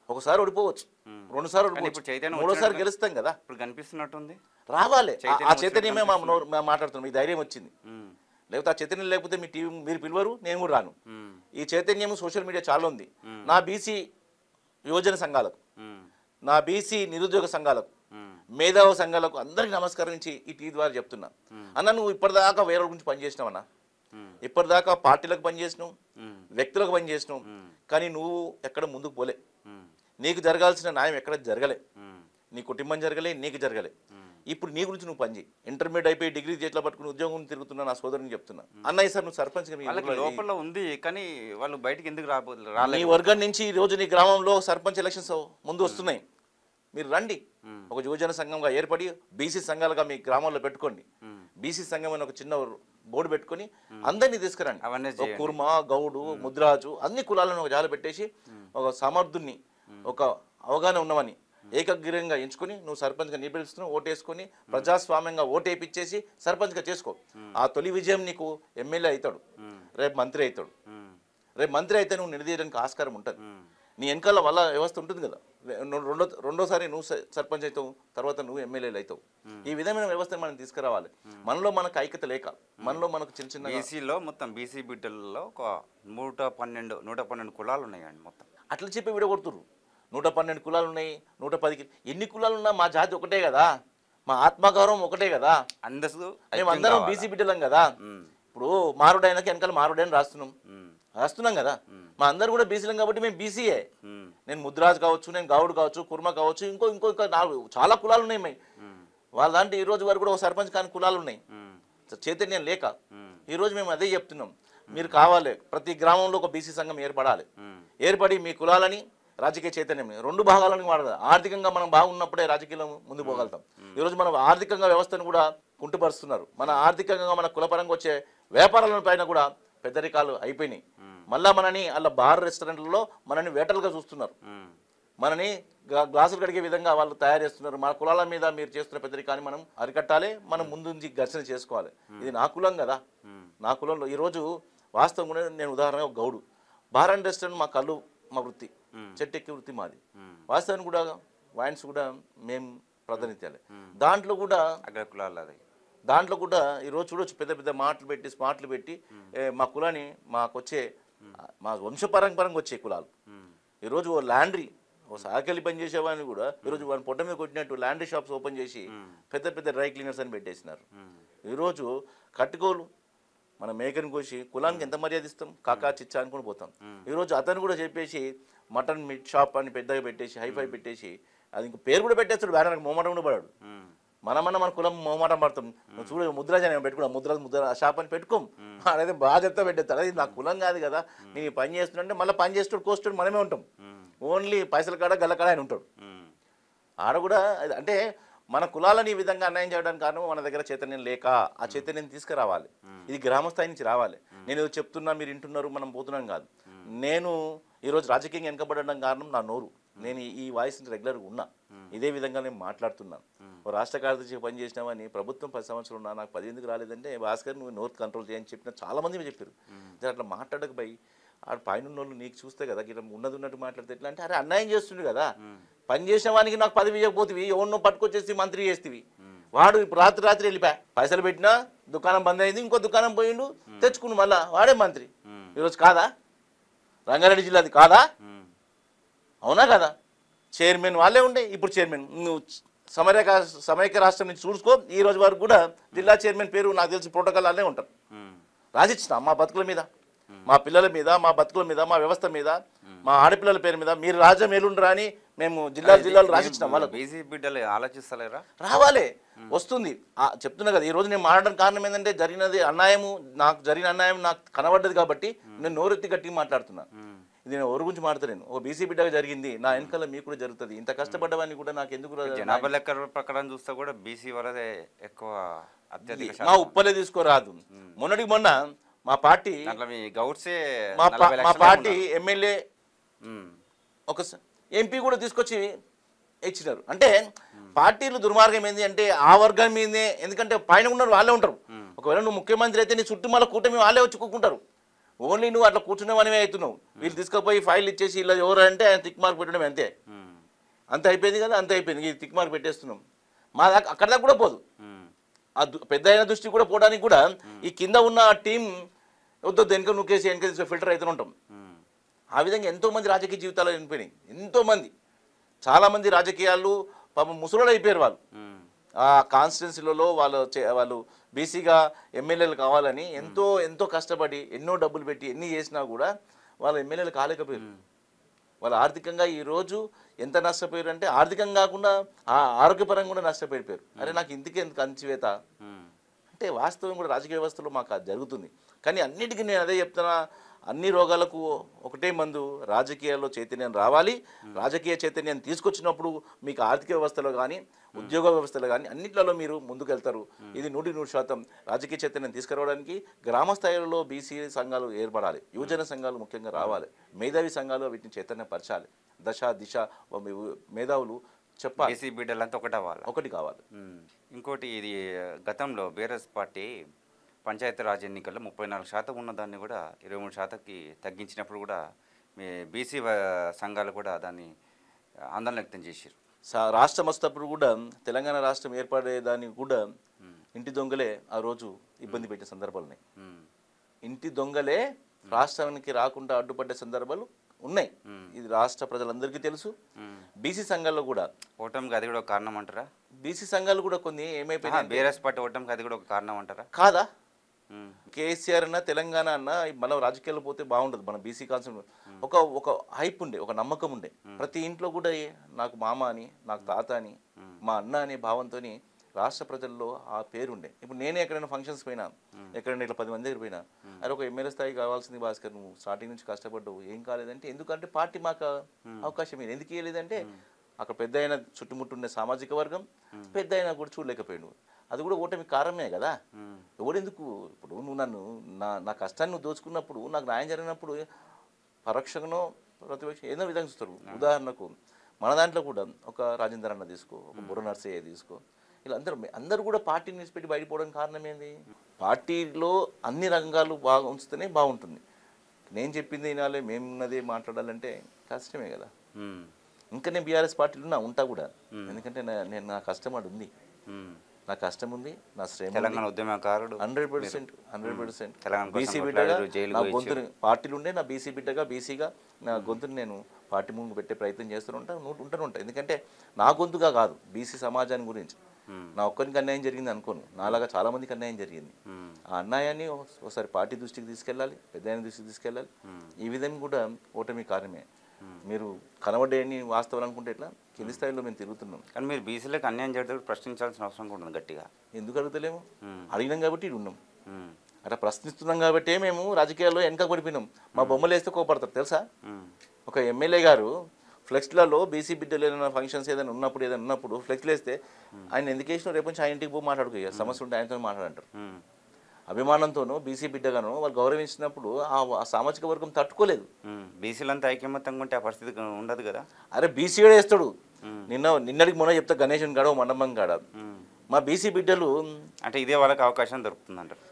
ఒకసారి ఓడిపోవచ్చు, 2 సార్లు ఓడిపోవచ్చు, 3ఓసారి గెలుస్తాం కదా. ఇప్పుడు కనిపిస్తున్నట్టుంది. రావాలి ఆ చైతన్యమే. మేము మాట్లాడుతున్నాం, ఈ ధైర్యం వచ్చింది. లేకపోతే ఆ చైతన్యం లేకపోతే మీ టీవీ మీరు పిలవరు, నేను కూడా రాను. ఈ చైతన్యం సోషల్ మీడియా చాలా ఉంది. నా బీసీ యువజన సంఘాలకు, నా బీసీ నిరుద్యోగ సంఘాలకు, మేధావ సంఘాలకు అందరికి నమస్కరించి ఈ టీవీ ద్వారా చెప్తున్నా. అన్న నువ్వు ఇప్పటిదాకా వేరే గురించి పనిచేసినావు అన్న, ఇప్పటిదాకా పార్టీలకు పనిచేసినావు, వ్యక్తులకు పనిచేసినావు, కానీ నువ్వు ఎక్కడ ముందుకు పోలే. నీకు జరగాల్సిన న్యాయం ఎక్కడ జరగలే, నీ కుటుంబం జరగలే, నీకు జరగలే. ఇప్పుడు నీ గురించి నువ్వు పనిచేయి. ఇంటర్మీడియట్ అయిపోయి డిగ్రీ చేతిలో పట్టుకుని ఉద్యోగం తిరుగుతున్నా నా సోదరుని చెప్తున్నా. అన్నయ్య సార్ నువ్వు సర్పంచ్ లోపల ఉంది కానీ వాళ్ళు బయటకు ఎందుకు రాలేదు? నీ వర్గం నుంచి ఈ రోజు నీ గ్రామంలో సర్పంచ్ ఎలక్షన్స్ ముందు వస్తున్నాయి. మీరు రండి, ఒక యువజన సంఘంగా ఏర్పడి బీసీ సంఘాలుగా మీ గ్రామంలో పెట్టుకోండి. బీసీ సంఘం అని ఒక చిన్న బోర్డు పెట్టుకుని అందరినీ తీసుకురండి. ఒక కుర్మ, గౌడు, ముద్రాజు అన్ని కులాలను ఒక జాలు పెట్టేసి ఒక సమర్థుని, ఒక అవగాహన ఉన్నవని ఏకగ్రీవంగా ఎంచుకొని నువ్వు సర్పంచ్గా నిలబెడుస్తున్నావు. ఓటేసుకొని ప్రజాస్వామ్యంగా ఓటేపిచ్చేసి సర్పంచ్గా చేసుకో. ఆ తొలి విజయం నీకు ఎమ్మెల్యే అవుతాడు, రేపు మంత్రి అవుతాడు. రేపు మంత్రి అయితే నువ్వు నిలదీయడానికి ఆస్కారం ఉంటుంది. నీ వెనకాల వల్ల వ్యవస్థ ఉంటుంది కదా. రెండోసారి నువ్వు సర్పంచ్ అవుతావు, తర్వాత నువ్వు ఎమ్మెల్యేలు అవుతావు. ఈ విధమైన వ్యవస్థను మనం తీసుకురావాలి. మనలో మనకు ఐక్యత లేక, మనలో మనకు చిన్న చిన్న బీసీలో మొత్తం బీసీ బిడ్డల్లో ఒక 112 కులాలు ఉన్నాయండి మొత్తం. అట్లా చెప్పి విడగొడుతురు. 112 కులాలు ఉన్నాయి, 110 ఎన్ని కులాలు ఉన్నా మా జాతి ఒకటే కదా, మా ఆత్మగౌరవం ఒకటే కదా. మేమందరం బీసీ బిడ్డలం కదా. ఇప్పుడు మారుడైనకి వెనకాల మారుడైన రాస్తున్నాం కదా. మా అందరు కూడా బీసీలం కాబట్టి మేము బీసీయే. నేను ముద్రాజ్ కావచ్చు, నేను గౌడ్ కావచ్చు, కుర్మ కావచ్చు, ఇంకో 4 చాలా కులాలు ఉన్నాయి. వాళ్ళ దాంట్లో ఈ రోజు వరకు కూడా ఒక సర్పంచ్ కాని కులాలు ఉన్నాయి. చైతన్యం లేక ఈ రోజు మేము అదే చెప్తున్నాం. మీరు కావాలి, ప్రతి గ్రామంలో ఒక బీసీ సంఘం ఏర్పడాలి. ఏర్పడి మీ కులాలని రాజకీయ చైతన్యం 2 భాగాలను వాడాలి. ఆర్థికంగా మనం బాగున్నప్పుడే రాజకీయంలో ముందు పోగలుగుతాం. ఈరోజు మనం ఆర్థికంగా వ్యవస్థను కూడా కుంటుపరుస్తున్నారు. మన ఆర్థికంగా మన కులపరంగా వచ్చే వ్యాపారాల పైన కూడా పెద్దరికాలు అయిపోయినాయి. మళ్ళా మనని అలా బార్ రెస్టారెంట్లలో మనని వేటలుగా చూస్తున్నారు. మనని గ్లాసులు కడిగే విధంగా వాళ్ళు తయారు చేస్తున్నారు. మన కులాల మీద మీరు చేస్తున్న పెద్దరికాన్ని మనం అరికట్టాలి. మనం ముందు నుంచి ఘర్షణ చేసుకోవాలి. ఇది నా కులం కదా. నా కులంలో ఈరోజు వాస్తవంగా నేను ఉదాహరణగా గౌడు, బార్ అండ్ రెస్టారెంట్ మా కళ్ళు మా వృత్తి, చెట్టెక్కి వృత్తి మాది. వాస్తవానికి కూడా వైన్స్ కూడా మేము ప్రాధాన్యతలే. దాంట్లో కూడా దాంట్లో కూడా ఈరోజు చూడొచ్చు పెద్ద పెద్ద స్మార్ట్లు పెట్టి మా కులాన్ని మాకొచ్చే మా వంశపరంపరంగా వచ్చే కులాలు ఈరోజు ఓ ల్యాండ్రీ, ఓ సాకెళ్ళి పనిచేసేవాడిని కూడా ఈరోజు వాడిని పొట్ట మీద కొట్టినట్టు ల్యాండ్రీ షాప్స్ ఓపెన్ చేసి పెద్ద పెద్ద డ్రై క్లీనర్స్ అని పెట్టేసినారు. ఈరోజు కట్టుకోలు మన మేకని కోసి కులానికి ఎంత మర్యాద ఇస్తాం, కాకా చిచ్చా అనుకుని పోతాం. ఈరోజు అతను కూడా చెప్పేసి మటన్ మీట్ షాప్ అని పెద్దగా పెట్టేసి హైఫై పెట్టేసి అది ఇంక పేరు కూడా పెట్టేస్తాడు. బ్యానర్కి మొహమాటం కూడా పడాడు. మన కులం మొహమాటం పడతాం. చూడ ముద్రాజ్ అని పెట్టుకున్నాం, ముద్ర షాప్ అని పెట్టుకోం. అదైతే బాగా చెప్తా పెట్టేస్తాడు. అది నా కులం కాదు కదా, నేను పని చేస్తున్నా మళ్ళీ పని చేస్తాడు కోస్తాడు మనమే ఉంటాం. ఓన్లీ పైసల కాడ గల్ల కాడ ఆయన ఉంటాడు. ఆడ కూడా అంటే మన కులాలని ఈ విధంగా అన్యాయం చేయడానికి కారణం మన దగ్గర చైతన్యం లేక ఆ చైతన్యం తీసుకురావాలి. ఇది గ్రామ స్థాయి నుంచి రావాలి. నేను చెప్తున్నా మీరు వింటున్నారు, మనం పోతున్నాం కాదు. నేను ఈరోజు రాజకీయంగా వెనకబడడం కారణం నా నోరు. నేను ఈ వాయిస్ రెగ్యులర్గా ఉన్నా, ఇదే విధంగా నేను మాట్లాడుతున్నాను. రాష్ట్ర కార్యదర్శిగా పనిచేసినామని ప్రభుత్వం 10 సంవత్సరాలు ఉన్నా నాకు 10 ఎందుకు రాలేదంటే భాస్కర్ నువ్వు నోరు కంట్రోల్ చేయని చెప్పిన చాలామంది చెప్పారు. అట్లా మాట్లాడకపోయి ఆడ పైన వాళ్ళు నీకు చూస్తే కదా ఇట్లా ఉన్నట్టు మాట్లాడితే ఎట్లా అంటే అరే అన్యాయం చేస్తుండే కదా, పని చేసిన వానికి నాకు పదవి ఇవ్వకపోతే ఎవరినో పట్టుకొచ్చేసి మంత్రి చేస్తేవి. వాడు ఇప్పుడు రాత్రి వెళ్ళిపోయా, పైసలు పెట్టినా దుకాణం బంద్ అయింది, ఇంకో దుకాణం పోయిండు తెచ్చుకుని మళ్ళా వాడే మంత్రి. ఈరోజు కాదా రంగారెడ్డి జిల్లాది కాదా? అవునా కదా? చైర్మన్ వాళ్ళే ఉండే, ఇప్పుడు చైర్మన్ నువ్వు సమైక్య రాష్ట్రం నుంచి చూసుకో. ఈ రోజు వరకు కూడా జిల్లా చైర్మన్ పేరు నాకు తెలిసి ప్రోటోకాల్ వాళ్ళే ఉంటారు. రాసిచ్చిన మా బతుకుల మీద, మా పిల్లల మీద, మా బతుకుల మీద, మా వ్యవస్థ మీద, మా ఆడపిల్లల పేరు మీద మీరు రాజ్యం ఏలుండరా అని మేము జిల్లాలు రాసిచ్చినాం. వాళ్ళకి బీసీ బిడ్డలు ఆలోచిస్తలేరా? రావాలి, వస్తుంది. చెప్తున్నా కదా, ఈ రోజు నేను మాట్లాడడం కారణం ఏంటంటే జరిగినది అన్యాయము, నాకు జరిగిన అన్యాయం నాకు కనబడ్డది కాబట్టి నేను నోరెత్తి గట్టిగా మాట్లాడుతున్నా. ఇది నేను ఎవరి గురించి మాట్లాడలేను. ఓ బీసీ బిడ్డగా జరిగింది, నా వెనకాల మీకు కూడా జరుగుతుంది. ఇంత కష్టపడ్డవాన్ని కూడా నాకు ఎందుకు జనాభా లెక్కల ప్రకారం చూస్తే కూడా బీసీ వరదే ఎక్కువ అత్యధిక మా ఉప్పలే తీసుకోరాదు. మొన్నటికి మొన్న మా పార్టీ గౌడ్సే మా పార్టీ ఎమ్మెల్యే ఒక ఎంపీ కూడా తీసుకొచ్చి ఇచ్చినారు. అంటే పార్టీలు దుర్మార్గం ఏంది అంటే ఆ వర్గం మీదే, ఎందుకంటే పైన ఉన్నారు వాళ్ళే ఉంటారు. ఒకవేళ నువ్వు ముఖ్యమంత్రి అయితే నీ చుట్టూ మళ్ళీ కూటమి వాళ్ళే వచ్చి కూకుంటారు. ఓన్లీ నువ్వు అట్లా కూర్చున్నావనివే అవుతున్నావు. వీళ్ళు తీసుకుపోయి ఫైల్ ఇచ్చేసి ఇలా ఎవరు అంటే ఆయన టిక్ మార్క్ పెట్టడం అంతే. అంత అయిపోయింది కదా, అంత అయిపోయింది. ఇది టిక్ మార్క్ పెట్టేస్తున్నాం. మా దాకా అక్కడ దాకా కూడా పోదు. ఆ పెద్ద అయిన దృష్టి కూడా పోవడానికి కూడా ఈ కింద ఉన్న టీం వద్దు వెనక నూకేసి వెనక ఫిల్టర్ అవుతూ ఉంటాం. ఆ విధంగా ఎంతోమంది రాజకీయ జీవితాలు చనిపోయినాయి. ఎంతోమంది, చాలామంది రాజకీయాలు పాపం ముసలోళ్ళు అయిపోయారు. వాళ్ళు ఆ కాన్స్టిట్యున్సీలలో వాళ్ళు బీసీగా ఎమ్మెల్యేలు కావాలని ఎంతో కష్టపడి ఎన్నో డబ్బులు పెట్టి ఎన్ని చేసినా కూడా వాళ్ళు ఎమ్మెల్యేలు కాలేకపోయారు. వాళ్ళు ఆర్థికంగా ఈరోజు ఎంత నష్టపోయారు అంటే ఆర్థికంగా కాకుండా ఆరోగ్యపరంగా కూడా నష్టపోయిపోయారు. అరే నాకు ఇంటికి ఎందుకు అంచివేత అంటే వాస్తవం కూడా రాజకీయ వ్యవస్థలో మాకు అది జరుగుతుంది. కానీ అన్నిటికీ నేను అదే చెప్తున్నా, అన్ని రోగాలకు ఒకటే మందు, రాజకీయాల్లో చైతన్యం రావాలి. రాజకీయ చైతన్యం తీసుకొచ్చినప్పుడు మీకు ఆర్థిక వ్యవస్థలో కానీ ఉద్యోగ వ్యవస్థలో కానీ అన్నిట్లలో మీరు ముందుకు వెళ్తారు. ఇది 100% రాజకీయ చైతన్యం తీసుకురావడానికి గ్రామ స్థాయిలో బీసీ సంఘాలు ఏర్పడాలి, యువజన సంఘాలు ముఖ్యంగా రావాలి, మేధావి సంఘాలు వీటిని చైతన్యపరచాలి. దశ దిశ మేధావులు చెప్పాలి. బీసీ బిడ్డలంతా ఒకటి కావాలి. ఇంకోటి, ఇది గతంలో బీఆర్ఎస్ పార్టీ పంచాయతీరాజ్ ఎన్నికల్లో 34% ఉన్న దాన్ని కూడా 23%కి తగ్గించినప్పుడు కూడా మీ బీసీ సంఘాలు కూడా దాన్ని ఆందోళన వ్యక్తం చేశారు. రాష్ట్రం వస్తప్పుడు కూడా తెలంగాణ రాష్ట్రం ఏర్పడేదానికి కూడా ఇంటి దొంగలే ఆ రోజు ఇబ్బంది పెట్టే సందర్భాలు ఉన్నాయి. ఇంటి దొంగలే రాష్ట్రానికి రాకుండా అడ్డుపడ్డే సందర్భాలు ఉన్నాయి. ఇది రాష్ట్ర ప్రజలందరికీ తెలుసు. బీసీ సంఘాల్లో కూడా ఓటమికి అది కూడా ఒక కారణం అంటారా? బీసీ సంఘాలు కూడా కొన్ని ఏమైపోయినాయి, బీఆర్ఎస్ పార్టీ ఓటమికి అది కూడా ఒక కారణం అంటారా? కాదా? కేసీఆర్ అన్న తెలంగాణ అన్న మనం రాజకీయాల్లో పోతే బాగుండదు. మన బీసీ కాన్సెప్ట్ ఒక హైప్ ఉండే, ఒక నమ్మకం ఉండే. ప్రతి ఇంట్లో కూడా నాకు మామ అని, నాకు తాత అని, మా అన్న అనే భావంతో రాష్ట్ర ప్రజల్లో ఆ పేరు ఉండే. ఇప్పుడు నేనే ఎక్కడైనా ఫంక్షన్స్ పోయినా, ఎక్కడైనా ఇట్లా 10 మంది దగ్గర పోయినా, అరే ఒక ఎమ్మెల్యే స్థాయి కావాల్సింది భాస్కర్, నువ్వు స్టార్టింగ్ నుంచి కష్టపడ్డావు, ఏం కాలేదంటే ఎందుకంటే పార్టీ మాకు అవకాశం ఇది ఎందుకు ఇవ్వలేదంటే అక్కడ పెద్ద అయిన చుట్టుముట్టుండే సామాజిక వర్గం పెద్ద అయినా కూడా చూడలేకపోయాడు. అది కూడా ఓటమి కారణమే కదా. ఎవడెందుకు ఇప్పుడు నువ్వు నన్ను నా కష్టాన్ని నువ్వు దోచుకున్నప్పుడు, నాకు న్యాయం జరిగినప్పుడు పరోక్షంగానో ప్రతిపక్షం ఏదో విధంగా చూస్తారు. ఉదాహరణకు మన దాంట్లో కూడా ఒక రాజేందర్ అన్న తీసుకో, ఒక బుర్ర నర్సయ్య తీసుకో, ఇలా అందరూ కూడా పార్టీని విడిచిపెట్టి బయటపోవడానికి కారణం ఏంది? పార్టీలో అన్ని రంగాలు బాగా ఉంచితేనే బాగుంటుంది. నేను చెప్పింది వినాలి, మేమున్నదే మాట్లాడాలంటే కష్టమే కదా. ఇంకా నేను బీఆర్ఎస్ పార్టీలో ఉంటా కూడా, ఎందుకంటే నేను నా కష్టం అది ఉంది, నా కష్టం ఉంది, నా శ్రమ. తెలంగాణ ఉద్యమకారుడు 100% బీసీ బిడ్డగా నా గొంతుని పార్టీలు ఉండే, నా బీసీ బిడ్డగా బీసీగా నా గొంతుని నేను పార్టీ ముందు పెట్టే ప్రయత్నం చేస్తూనే ఉంటా. ఎందుకంటే నా గొంతుగా కాదు, బీసీ సమాజాన్ని గురించి. నా ఒక్కరికి అన్యాయం జరిగింది అనుకోను, నాలాగా చాలా మందికి అన్యాయం జరిగింది. ఆ అన్యాయాన్ని ఒకసారి పార్టీ దృష్టికి తీసుకెళ్ళాలి, పెద్ద దృష్టికి తీసుకెళ్ళాలి. ఈ విధంగా కూడా ఓటమి కారణమే. మీరు కనబడేని వాస్తవాలు అనుకుంటే ఎట్లా? కింది స్థాయిలో మేము తిరుగుతున్నాం. కానీ మీరు బీసీలకు అన్యాయం చేస్తే ప్రశ్నించాల్సిన అవసరం కూడా ఉంది గట్టిగా. ఎందుకు అడుగుతలేము? అడిగినాం కాబట్టి ఇది ఉన్నాం. అట్లా ప్రశ్నిస్తున్నాం కాబట్టి మేము రాజకీయాల్లో వెనక పడిపోయినాం. మా బొమ్మలు వేస్తే కోపడతారు తెలుసా? ఒక ఎమ్మెల్యే గారు ఫ్లెక్స్లలో బీసీ బిడ్డలు ఏదైనా ఫంక్షన్స్ ఏదైనా ఉన్నప్పుడు ఫ్లెక్స్లు వేస్తే ఆయన ఎందుకు వేసినా రేపు నుంచి ఆయన ఇంటికి పోయి మాట్లాడుకో, సమస్య ఉంటే ఆయనతో మాట్లాడంటారు. అభిమానంతోనూ బీసీ బిడ్డగాను వాళ్ళు గౌరవించినప్పుడు ఆ సామాజిక వర్గం తట్టుకోలేదు. బీసీలంతా ఐక్యమత్యంగా ఉంటే ఆ పరిస్థితి ఉండదు కదా. అరే బీసీ వేస్తాడు. నిన్నటికి మొన్న చెప్తా, గణేశన్ కాడ మండపం కాడ మా బీసీ బిడ్డలు అంటే ఇదే వాళ్ళకి అవకాశం దొరుకుతుంది అంటారు.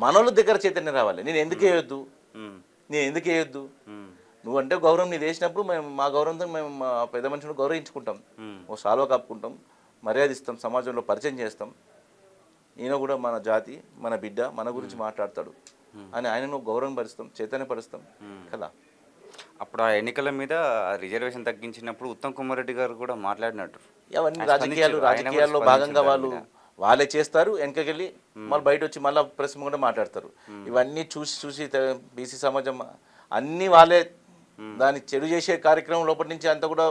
మనోళ్ళ దగ్గర చైతన్యం రావాలి. నేను ఎందుకు వేయొద్దు, నువ్వు అంటే గౌరవం నీది వేసినప్పుడు మేము మా గౌరవంతో మేము మా పెద్ద మనుషులను గౌరవించుకుంటాం, ఓ సాల్వ కప్పుకుంటాం, మర్యాద ఇస్తాం, సమాజంలో పరిచయం చేస్తాం. ఈయన కూడా మన జాతి, మన బిడ్డ, మన గురించి మాట్లాడతాడు అని ఆయనను గౌరవం పరుస్తాం, చైతన్యపరుస్తాం కదా. అప్పుడు ఆ ఎన్నికల మీద రిజర్వేషన్ తగ్గించినప్పుడు ఉత్తమ్ కుమార్ రెడ్డి గారు కూడా మాట్లాడినట్టు. అవన్నీ రాజకీయాల్లో భాగంగా వాళ్ళే చేస్తారు. వెనకకెళ్ళి మళ్ళీ బయట వచ్చి మళ్ళీ ప్రెస్ కూడా మాట్లాడతారు. ఇవన్నీ చూసి బీసీ సమాజం అన్నీ వాళ్ళే దాన్ని చెడు చేసే కార్యక్రమం లోపటి నుంచి అంతా కూడా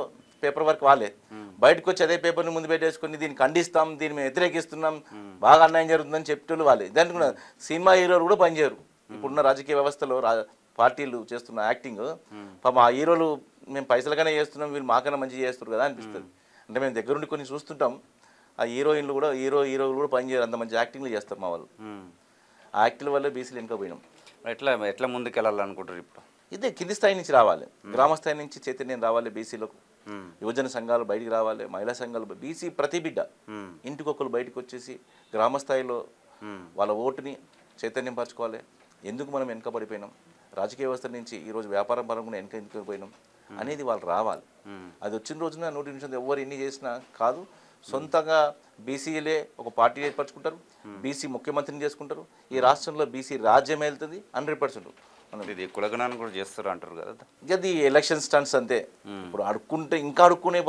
పేపర్ వర్క్ వాళ్ళే. బయటకు వచ్చి అదే పేపర్ని ముందు పెట్టేసుకుని దీన్ని ఖండిస్తాం, దీన్ని మేము వ్యతిరేకిస్తున్నాం, బాగా అన్యాయం జరుగుతుందని చెప్పేటోళ్ళు వాళ్ళే. దానికి కూడా సినిమా హీరోలు కూడా పనిచేయరు. ఇప్పుడున్న రాజకీయ వ్యవస్థలో పార్టీలు చేస్తున్న యాక్టింగ్ పాపం ఆ హీరోలు మేము పైసలుగానే చేస్తున్నాం, వీళ్ళు మాకన్నా మంచిగా చేస్తారు కదా అనిపిస్తుంది. అంటే మేము దగ్గరుండి కొన్ని చూస్తుంటాం, ఆ హీరోయిన్లు కూడా హీరోలు కూడా పని చేయరు, అంత మంచి యాక్టింగ్లు చేస్తారు మా వాళ్ళు. ఆ యాక్టింగ్ వల్లే బీసీలు వెనుక పోయినాం. ఎట్లా ముందుకు వెళ్ళాలనుకుంటారు ఇప్పుడు? ఇదే కింది స్థాయి నుంచి రావాలి, గ్రామ స్థాయి నుంచి చైతన్యం రావాలి బీసీలకు. యువజన సంఘాలు బయటికి రావాలి, మహిళా సంఘాలు, బీసీ ప్రతి బిడ్డ ఇంటికొకరు బయటకు వచ్చేసి గ్రామ స్థాయిలో వాళ్ళ ఓటుని చైతన్యం పరచుకోవాలి. ఎందుకు మనం వెనకబడిపోయినాం, రాజకీయ వ్యవస్థ నుంచి ఈరోజు వ్యాపారం పరంగా వెనకపోయినాం అనేది వాళ్ళు రావాలి. అది వచ్చిన రోజున 100% ఎవరు ఎన్ని చేసినా కాదు, సొంతంగా బీసీలే ఒక పార్టీ ఏర్పరచుకుంటారు, బీసీ ముఖ్యమంత్రిని చేసుకుంటారు, ఈ రాష్ట్రంలో బీసీ రాజ్యం వెళ్తుంది 100%. ఇది కులగణాన్ని కూడా చేస్తారు అంటారు కదా, అది ఎలక్షన్ స్టంట్స్ అంతే. ఇప్పుడు అడుక్కుంటే ఇంకా అడుక్కునే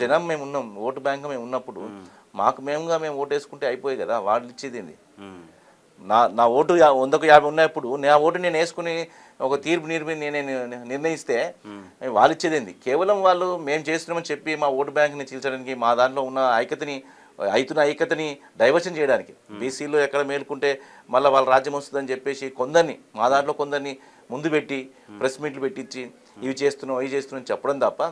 జనం మేము ఉన్నాం, ఓటు బ్యాంక్ మేము ఉన్నప్పుడు మాకు మేము ఓటు వేసుకుంటే అయిపోయి కదా, వాళ్ళు ఇచ్చేది ఏంది? నా ఓటు 100కు 50 ఉన్నప్పుడు నా ఓటు నేను వేసుకుని ఒక తీర్పు నేనే నిర్ణయిస్తే వాళ్ళు ఇచ్చేది ఏంది? కేవలం వాళ్ళు మేము చేస్తున్నామని చెప్పి మా ఓటు బ్యాంక్ని చీల్చడానికి, మా దాంట్లో ఉన్న ఐక్యతని డైవర్షన్ చేయడానికి, బీసీలో ఎక్కడ మేలుకుంటే మళ్ళీ వాళ్ళ రాజ్యం వస్తుందని చెప్పేసి కొందరిని, మా దాంట్లో కొందరిని ముందు పెట్టి ప్రెస్ మీట్లు పెట్టించి ఇవి చేస్తున్నాం చెప్పడం తప్ప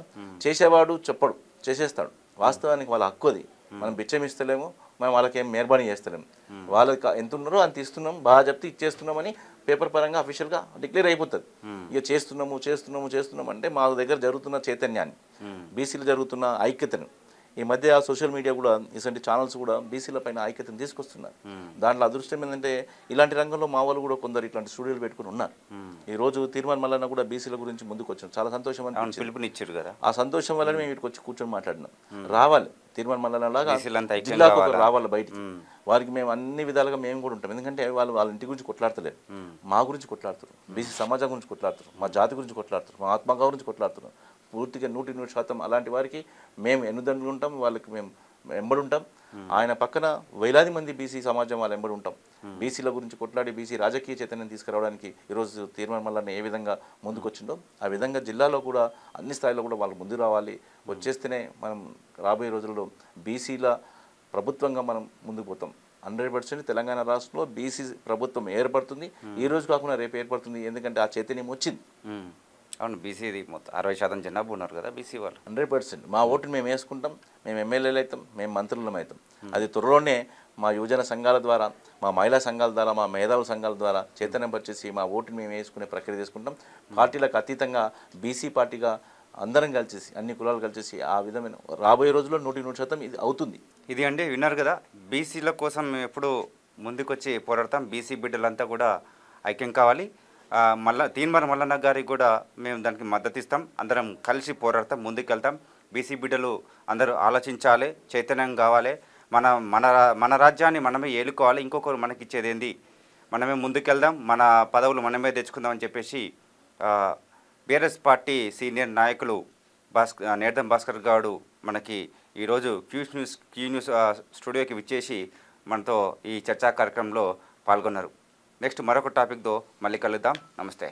చేసేవాడు చెప్పడు, చేసేస్తాడు. వాస్తవానికి వాళ్ళ హక్కు అది. మనం బిచ్చం ఇస్తలేము, మనం వాళ్ళకి ఏం మెహర్బానీ చేస్తలేము. వాళ్ళకి ఎంత ఉన్నారో అంత ఇస్తున్నాం, బాగా చెప్తే ఇచ్చేస్తున్నామని పేపర్ పరంగా అఫీషియల్గా డిక్లేర్ అయిపోతుంది. ఇక చేస్తున్నాము అంటే మా దగ్గర జరుగుతున్న చైతన్యాన్ని, బీసీలో జరుగుతున్న ఐక్యతను, ఈ మధ్య సోషల్ మీడియా కూడా ఇలాంటి ఛానల్స్ కూడా బీసీల పైన ఐక్యతను తీసుకొస్తున్నారు. దాంట్లో అదృష్టం ఏంటంటే ఇలాంటి రంగంలో మా వాళ్ళు కూడా కొందరు ఇట్లాంటి స్టూడియోలు పెట్టుకుని ఉన్నారు. ఈ రోజు తీర్మాన్ మల్లన్న కూడా బీసీల గురించి ముందుకు వచ్చాం, చాలా సంతోషం అని పిలుపునిచ్చారు కదా. ఆ సంతోషం వల్ల మేము ఇక్కడికి వచ్చి కూర్చొని మాట్లాడినాం. రావాలి తీర్మాన్ మల్లన్న లాగా జిల్లాకు ఒకరు రావాలి బయటికి. వారికి మేము అన్ని విధాలుగా మేము కూడా ఉంటాం. ఎందుకంటే వాళ్ళ ఇంటి గురించి కొట్లాడతలేరు, మా గురించి కొట్లాడుతారు, బీసీ సమాజం గురించి కొట్లాడుతారు, మా జాతి గురించి కొట్లాడుతారు, మా ఆత్మగౌరవం గురించి కొట్లాడుతున్నారు. పూర్తిగా 100% అలాంటి వారికి మేము ఎన్నుదండలు ఉంటాం, వాళ్ళకి మేము ఎంబడి ఉంటాం. ఆయన పక్కన వేలాది మంది బీసీ సమాజం వాళ్ళు ఎంబడి ఉంటాం. బీసీల గురించి కొట్లాడి బీసీ రాజకీయ చైతన్యం తీసుకురావడానికి ఈరోజు తీర్మాన్ మల్లన్న ఏ విధంగా ముందుకు వచ్చిందో ఆ విధంగా జిల్లాలో కూడా అన్ని స్థాయిలో కూడా వాళ్ళు ముందు రావాలి. వచ్చేస్తేనే మనం రాబోయే రోజుల్లో బీసీల ప్రభుత్వంగా మనం ముందుకు పోతాం. 100% తెలంగాణ రాష్ట్రంలో బీసీ ప్రభుత్వం ఏర్పడుతుంది. ఈ రోజు కాకుండా రేపు ఏర్పడుతుంది. ఎందుకంటే ఆ చైతన్యం వచ్చింది. అవును, బీసీది మొత్తం 60% జనాభా ఉన్నారు కదా బీసీ వాళ్ళు. 100% మా ఓటుని మేము వేసుకుంటాం, మేము ఎమ్మెల్యేలు అవుతాం, మేము మంత్రులం అవుతాం. అది త్వరలోనే మా యువజన సంఘాల ద్వారా, మా మహిళా సంఘాల ద్వారా, మా మేధావుల సంఘాల ద్వారా చైతన్యం పరిచేసి మా ఓటుని మేము వేసుకునే ప్రక్రియ తీసుకుంటాం. పార్టీలకు అతీతంగా బీసీ పార్టీగా అందరం కలిసేసి, అన్ని కులాలు కలిసేసి ఆ విధమైన రాబోయే రోజుల్లో 100% ఇది అవుతుంది. ఇది అండి విన్నారు కదా, బీసీల కోసం మేము ఎప్పుడు ముందుకొచ్చి పోరాడతాం. బీసీ బిడ్డలంతా కూడా ఐక్యం కావాలి. తీన్మార్ మల్లన్న గారికి కూడా మేము దానికి మద్దతు ఇస్తాం. అందరం కలిసి పోరాడతాం, ముందుకెళ్తాం. బీసీ బిడ్డలు అందరూ ఆలోచించాలి, చైతన్యం కావాలి. మన రాజ్యాన్ని మనమే ఏలుకోవాలి. ఇంకొకరు మనకి ఇచ్చేది ఏంది, మనమే ముందుకెళ్దాం, మన పదవులు మనమే తెచ్చుకుందామని చెప్పేసి బీఆర్ఎస్ పార్టీ సీనియర్ నాయకులు నేర్దం భాస్కర్ గౌడ్ మనకి ఈరోజు క్యూ న్యూస్ స్టూడియోకి విచ్చేసి మనతో ఈ చర్చా కార్యక్రమంలో పాల్గొన్నారు. నెక్స్ట్ మరొక టాపిక్తో మళ్ళీ కలుద్దాం. నమస్తే.